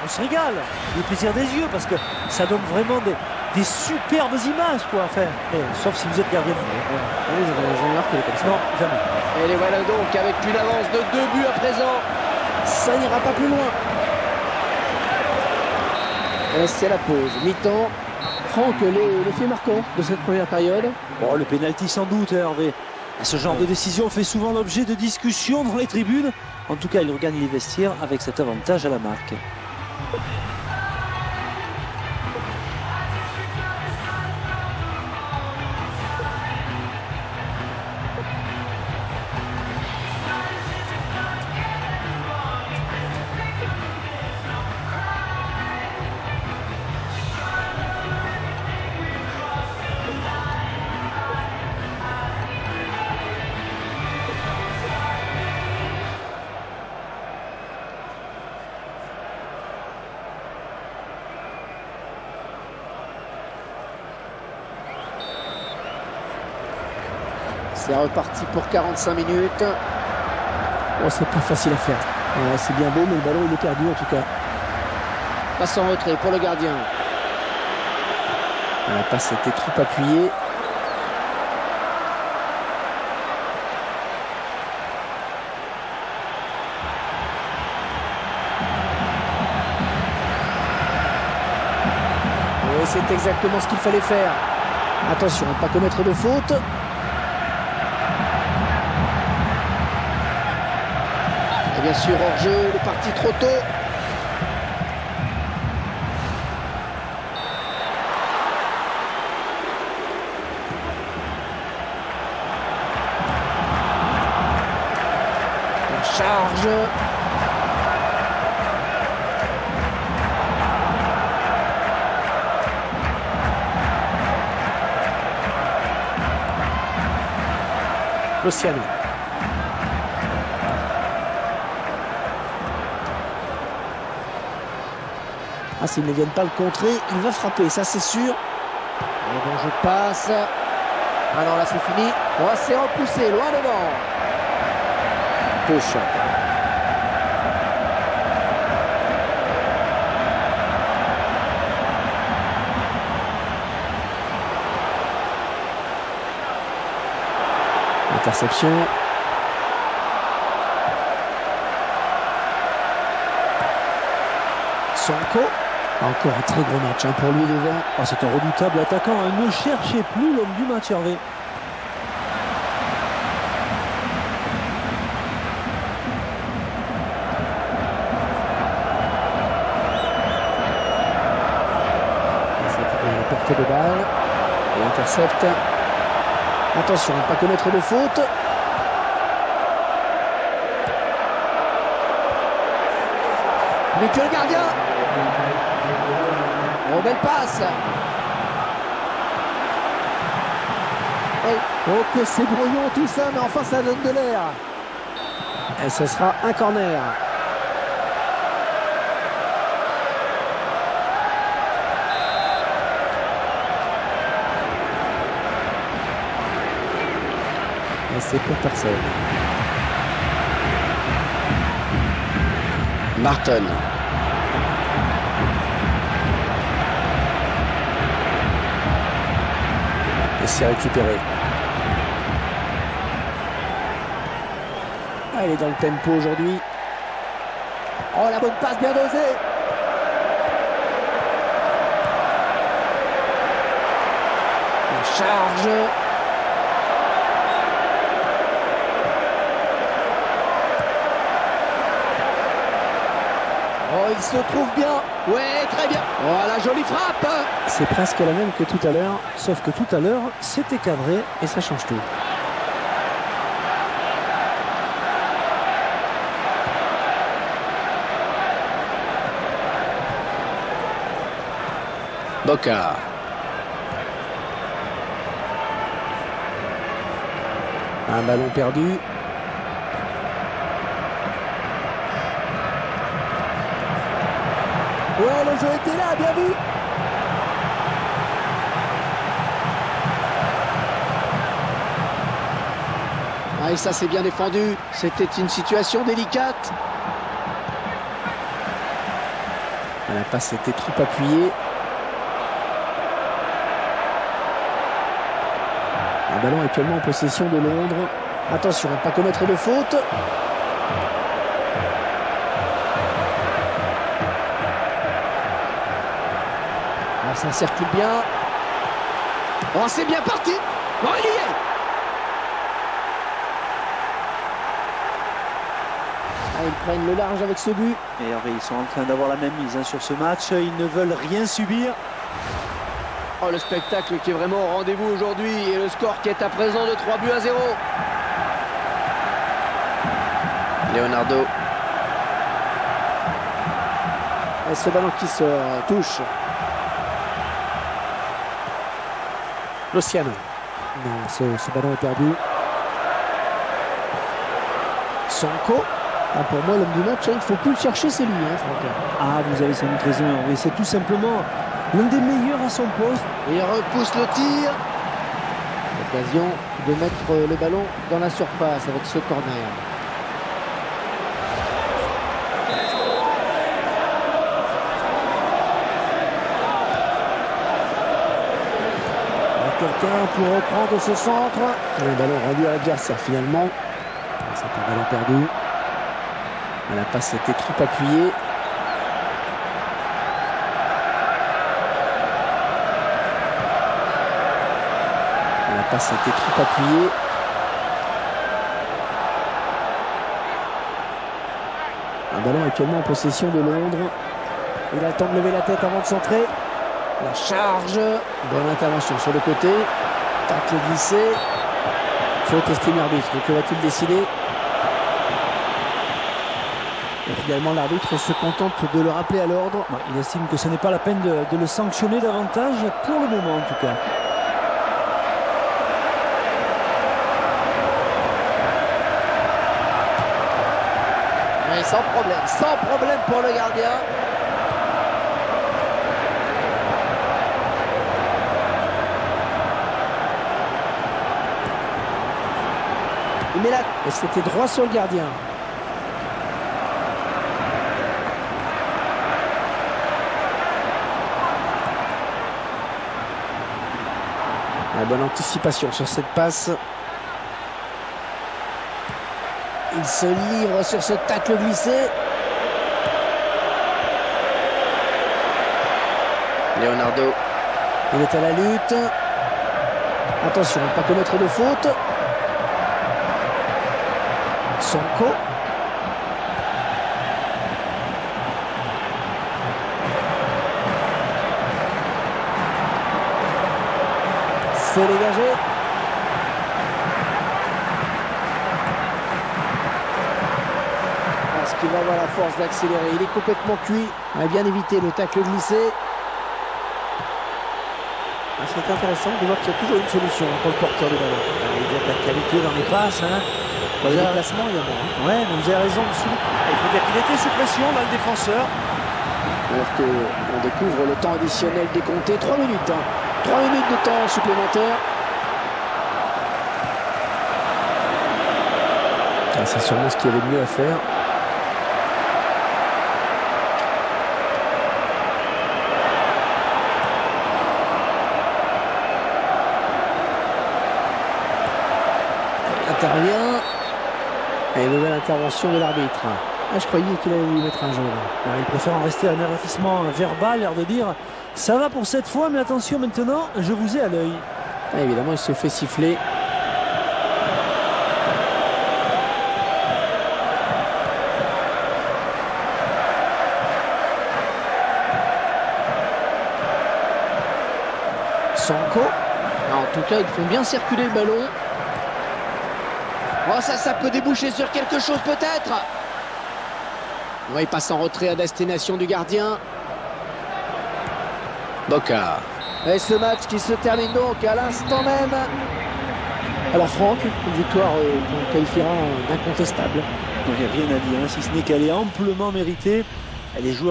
on se régale, le plaisir des yeux, parce que ça donne vraiment des superbes images, quoi. Enfin, sauf si vous êtes gardien. Oui, j'en ai marqué comme ça. Non, jamais. Et les voilà donc avec une avance de 2 buts à présent. Ça n'ira pas plus loin. Et c'est la pause. Mi-temps. Franck, les faits marquants de cette première période. Bon, le pénalty sans doute, Hervé. Ce genre de décision fait souvent l'objet de discussions dans les tribunes. En tout cas, il regagne les vestiaires avec cet avantage à la marque. C'est reparti pour 45 minutes. Oh, c'est pas facile à faire. Ouais, c'est bien beau, mais le ballon il est perdu en tout cas. Passe en retrait pour le gardien. La passe était trop appuyée. Oui, c'est exactement ce qu'il fallait faire. Attention, ne pas commettre de faute. Et bien sûr, hors-jeu, il est parti trop tôt. La charge. Luciano. Ah, s'ils ne viennent pas le contrer, il va frapper, ça c'est sûr. Et bon, je passe. Ah non, là c'est fini. Oh, c'est repoussé, loin devant. Touche. Interception. Sonko. Encore un très gros match pour lui devant. Oh, c'est un redoutable attaquant. Ne cherchez plus l'homme du match, Hervé. Il a porté de balle. Et intercepte. Attention, ne pas commettre de faute. Mais que le gardien. Oh, belle passe. Oh, que c'est brouillon tout ça, mais enfin ça donne de l'air. Et ce sera un corner. Et c'est pour personne. Martin. Et c'est récupéré. Ah, il est dans le tempo aujourd'hui. Oh, la bonne passe bien dosée. La charge. Oh, il se trouve bien. Ouais, très bien. Oh, la jolie frappe. C'est presque la même que tout à l'heure, sauf que tout à l'heure, c'était cadré et ça change tout. Boca. Un ballon perdu. Ouais, le jeu était là, bien vu. Ah, et ça, c'est bien défendu. C'était une situation délicate. La passe était trop appuyée. Un ballon actuellement en possession de Londres. Attention à ne pas commettre de faute. Alors ça circule bien. Oh, c'est bien parti. Oh, il y est. Ah, ils prennent le large avec ce but. Et Hervé, ils sont en train d'avoir la même mise sur ce match. Ils ne veulent rien subir. Oh, le spectacle qui est vraiment au rendez-vous aujourd'hui et le score qui est à présent de 3-0. Leonardo. Et ce ballon qui se touche. Luciano. Non, ce ballon est perdu. Sonko. Ah, pour moi, l'homme du match, il ne faut plus le chercher, c'est lui, Franck. Ah, vous avez sans doute raison, Hervé. C'est tout simplement l'un des meilleurs à son poste. Et il repousse le tir. L'occasion de mettre le ballon dans la surface avec ce corner. Quelqu'un pour reprendre ce centre. Le ballon rendu à l'adversaire finalement. C'est un ballon perdu. La passe était trop appuyée. La passe était trop appuyée. Un ballon actuellement en possession de Londres. Il a le temps de lever la tête avant de centrer. La charge. Bonne intervention sur le côté. Tacle glissé. Faute estime l'arbitre. Que va-t-il décider? Et finalement, l'arbitre se contente de le rappeler à l'ordre. Il estime que ce n'est pas la peine de le sanctionner davantage, pour le moment en tout cas. Mais sans problème pour le gardien. Il met là, et c'était droit sur le gardien. La bonne anticipation sur cette passe. Il se livre sur ce tacle glissé. Leonardo. Il est à la lutte. Attention, ne pas commettre de faute. Sonko. C'est dégagé. Parce qu'il va avoir la force d'accélérer. Il est complètement cuit. On a bien évité le tacle glissé. C'est intéressant de voir qu'il y a toujours une solution pour le porteur du ballon. Il y a de la qualité dans les passes. Dans les déplacements, il y a moins. Ouais, mais vous avez raison. Il faut dire qu'il était sous pression, là, le défenseur. Alors qu'on découvre le temps additionnel décompté. 3 minutes. 3 minutes de temps supplémentaire. Ah, c'est sûrement ce qu'il y avait de mieux à faire. Intervient. Et nouvelle intervention de l'arbitre. Ah, je croyais qu'il allait lui mettre un jaune. Alors, il préfère en rester à un avertissement verbal, l'air de dire ça va pour cette fois, mais attention maintenant, je vous ai à l'œil. Ah, évidemment, il se fait siffler. Sonko. En tout cas, ils font bien circuler le ballon. Oh, ça peut déboucher sur quelque chose peut-être. Ouais, il passe en retrait à destination du gardien. Boca. Et ce match qui se termine donc à l'instant même. Alors Franck, une victoire qu'on qualifiera d'incontestable. Il n'y a rien à dire, si ce n'est qu'elle est amplement méritée. Elle est jouée